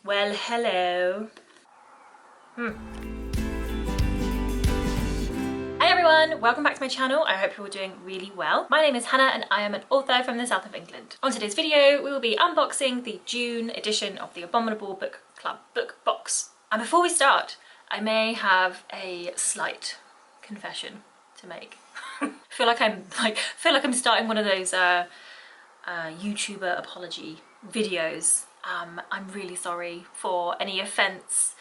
Well, hello. Hi everyone, welcome back to my channel. I hope you're all doing really well. My name is Hannah and I am an author from the south of England. On today's video, we will be unboxing the June edition of the Abominable Book Club book box. And before we start, I may have a slight confession to make. I feel like I'm starting one of those YouTuber apology videos. I'm really sorry for any offence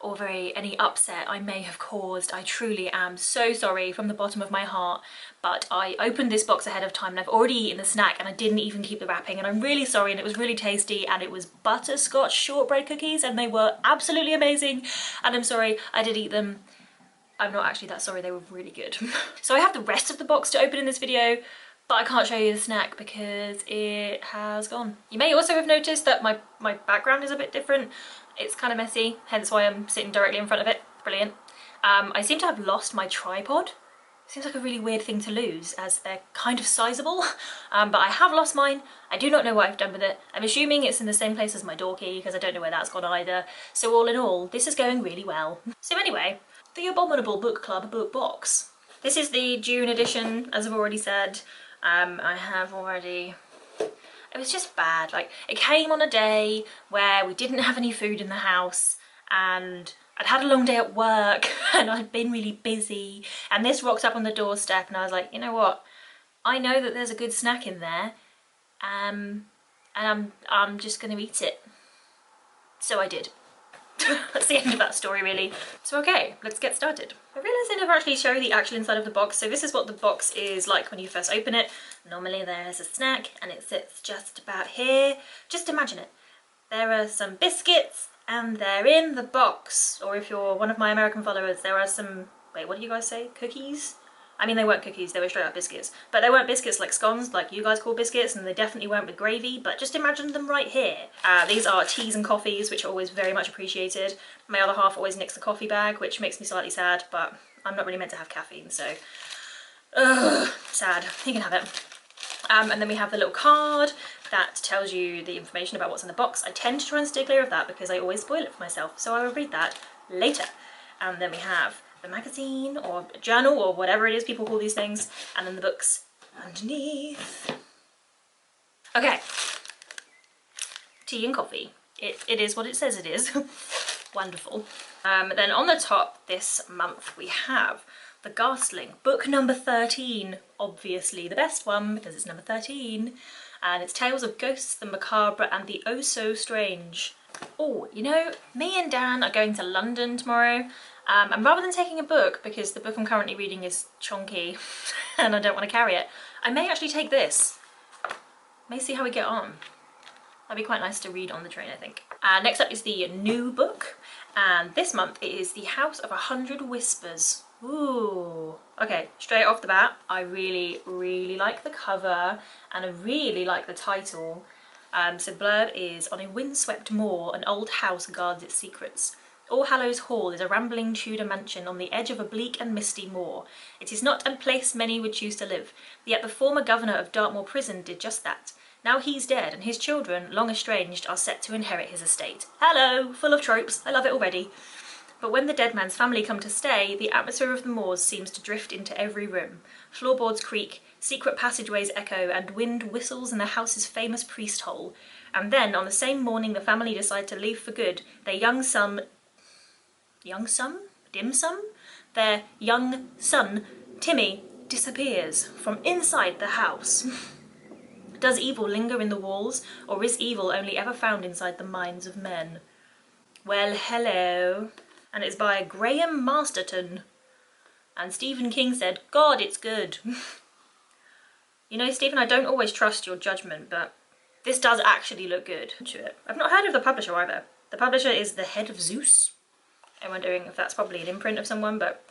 or any upset I may have caused. I truly am so sorry from the bottom of my heart, but I opened this box ahead of time and I've already eaten the snack and I didn't even keep the wrapping, and I'm really sorry, and it was really tasty, and it was butterscotch shortbread cookies and they were absolutely amazing, and I'm sorry I did eat them. I'm not actually that sorry, they were really good. So I have the rest of the box to open in this video, but I can't show you the snack because it has gone. You may also have noticed that my background is a bit different. It's kind of messy, hence why I'm sitting directly in front of it. Brilliant. I seem to have lost my tripod. Seems like a really weird thing to lose as they're kind of sizable, but I have lost mine. I do not know what I've done with it. I'm assuming it's in the same place as my door key because I don't know where that's gone either. So all in all, this is going really well. So anyway, the Abominable Book Club book box. This is the June edition, as I've already said. It was just bad. Like, it came on a day where we didn't have any food in the house and I'd had a long day at work and I'd been really busy, and this rocked up on the doorstep and I was like, you know what? I know that there's a good snack in there, and I'm just gonna eat it. So I did. That's the end of that story, really. So okay, let's get started. I realised I never actually show the actual inside of the box. So this is what the box is like when you first open it. Normally there's a snack and it sits just about here. Just imagine it. There are some biscuits and they're in the box. Or if you're one of my American followers, there are some, wait, what do you guys say? Cookies? I mean, they weren't cookies, they were straight up biscuits. But they weren't biscuits like scones, like you guys call biscuits, and they definitely weren't with gravy, but just imagine them right here. These are teas and coffees, which are always very much appreciated. My other half always nicks the coffee bag, which makes me slightly sad, but I'm not really meant to have caffeine, so... sad. You can have it. And then we have the little card that tells you the information about what's in the box. I tend to try and stay clear of that because I always spoil it for myself, so I will read that later. And then we have the magazine or journal or whatever it is people call these things, and then the books underneath. Okay, tea and coffee. It is what it says it is. Wonderful. Then on the top this month we have The Ghastling, book number 13, obviously the best one because it's number 13, and it's Tales of Ghosts, the Macabre and the Oh So Strange. Oh, you know, me and Dan are going to London tomorrow. And rather than taking a book, because the book I'm currently reading is chonky and I don't want to carry it, I may actually take this. May see how we get on. That'd be quite nice to read on the train, I think. Next up is the new book, and this month it is The House of 100 Whispers. Ooh. Okay, straight off the bat, I really, really like the cover and I really like the title. So the blurb is, on a windswept moor, an old house guards its secrets. All Hallows Hall is a rambling Tudor mansion on the edge of a bleak and misty moor. It is not a place many would choose to live, yet the former governor of Dartmoor Prison did just that. Now he's dead, and his children, long estranged, are set to inherit his estate. Hello! Full of tropes. I love it already. But when the dead man's family come to stay, the atmosphere of the moors seems to drift into every room. Floorboards creak, secret passageways echo, and wind whistles in the house's famous priest hole. And then, on the same morning the family decide to leave for good, their young son, Timmy, disappears from inside the house. Does evil linger in the walls, or is evil only ever found inside the minds of men? Well, hello. And it's by Graham Masterton. And Stephen King said, God, it's good. You know, Stephen, I don't always trust your judgment, but this does actually look good. I've not heard of the publisher either. The publisher is The Head of Zeus. I'm wondering if that's probably an imprint of someone, but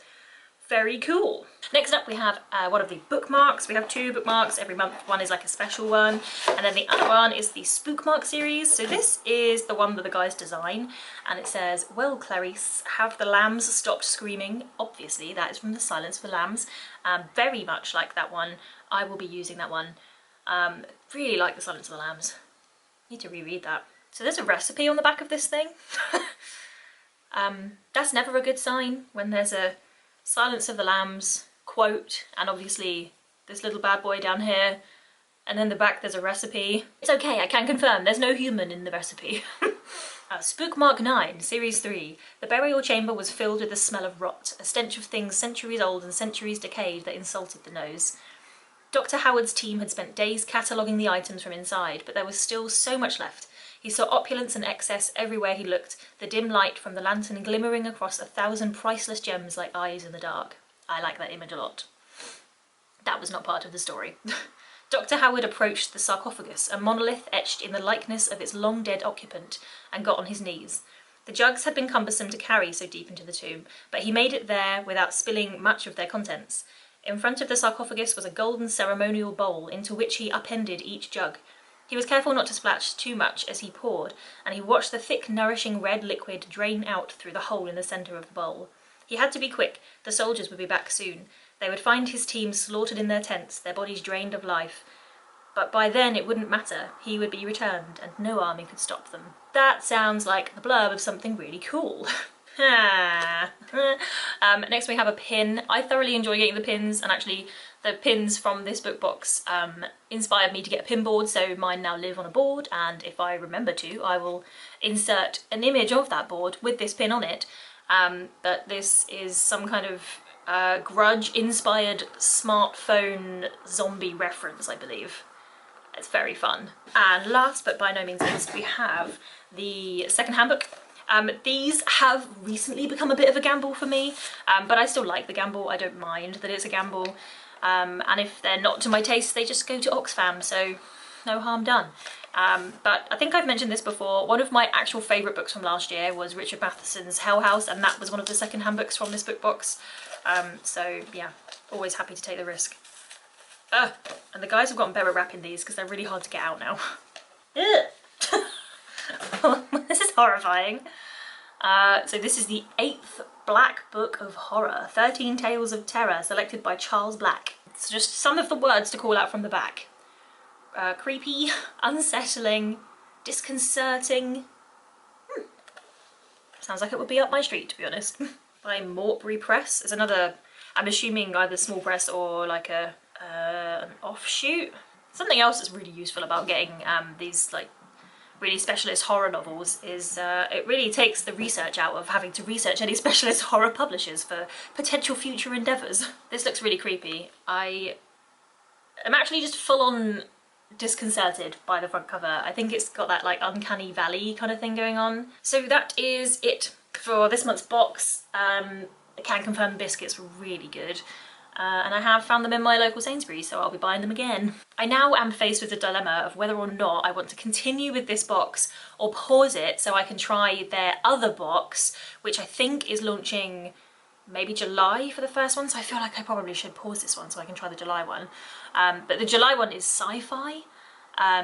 very cool. Next up we have one of the bookmarks. We have two bookmarks every month. One is like a special one, and then the other one is the Spookmark series. So this is the one that the guys design, and it says, well, Clarice, have the lambs stopped screaming? Obviously, that is from The Silence of the Lambs. Very much like that one. I will be using that one. Really like The Silence of the Lambs. Need to reread that. So there's a recipe on the back of this thing. That's never a good sign when there's a Silence of the Lambs quote and obviously this little bad boy down here, and then the back there's a recipe. It's okay, I can confirm there's no human in the recipe. Spook Mark 9, Series 3. The burial chamber was filled with the smell of rot, a stench of things centuries old and centuries decayed that insulted the nose. Dr. Howard's team had spent days cataloguing the items from inside, but there was still so much left. He saw opulence and excess everywhere he looked, the dim light from the lantern glimmering across 1,000 priceless gems like eyes in the dark. I like that image a lot. That was not part of the story. Dr. Howard approached the sarcophagus, a monolith etched in the likeness of its long-dead occupant, and got on his knees. The jugs had been cumbersome to carry so deep into the tomb, but he made it there without spilling much of their contents. In front of the sarcophagus was a golden ceremonial bowl into which he appended each jug. He was careful not to splash too much as he poured, and he watched the thick, nourishing red liquid drain out through the hole in the centre of the bowl. He had to be quick. The soldiers would be back soon. They would find his team slaughtered in their tents, their bodies drained of life. But by then it wouldn't matter. He would be returned, and no army could stop them. That sounds like the blurb of something really cool. Next we have a pin. I thoroughly enjoy getting the pins, and actually the pins from this book box inspired me to get a pin board, so mine now live on a board, and if I remember to, I will insert an image of that board with this pin on it. But this is some kind of Grudge-inspired smartphone zombie reference, I believe. It's very fun. And last but by no means least, we have the second handbook. These have recently become a bit of a gamble for me, but I still like the gamble. I don't mind that it's a gamble. And if they're not to my taste, they just go to Oxfam, so no harm done. But I think I've mentioned this before. One of my actual favourite books from last year was Richard Matheson's Hell House, and that was one of the second-hand books from this book box. So yeah, always happy to take the risk. And the guys have gotten better at wrapping these because they're really hard to get out now. This is horrifying. So this is the 8th Black Book of Horror, 13 Tales of Terror, selected by Charles Black. It's just some of the words to call out from the back. Creepy, unsettling, disconcerting. Sounds like it would be up my street, to be honest. By Mortbury Press. It's another, I'm assuming either small press or like an offshoot. Something else that's really useful about getting these like really specialist horror novels is it really takes the research out of having to research any specialist horror publishers for potential future endeavours. This looks really creepy. I am actually just full on disconcerted by the front cover. I think it's got that like uncanny valley kind of thing going on. So that is it for this month's box. I can confirm the biscuits were really good. And I have found them in my local Sainsbury's, so I'll be buying them again. I now am faced with the dilemma of whether or not I want to continue with this box or pause it so I can try their other box, which I think is launching maybe July for the first one, so I feel like I probably should pause this one so I can try the July one. But the July one is Sci-fi.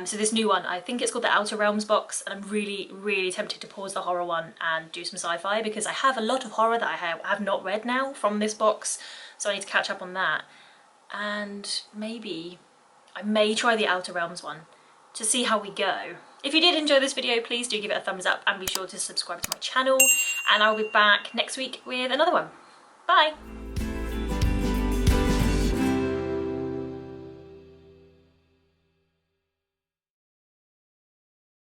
So this new one, I think it's called the Outer Realms box, and I'm really, really tempted to pause the horror one and do some sci-fi because I have a lot of horror that I have not read now from this box, so I need to catch up on that. And maybe I may try the Outer Realms one to see how we go. If you did enjoy this video, please do give it a thumbs up and be sure to subscribe to my channel, and I'll be back next week with another one. Bye!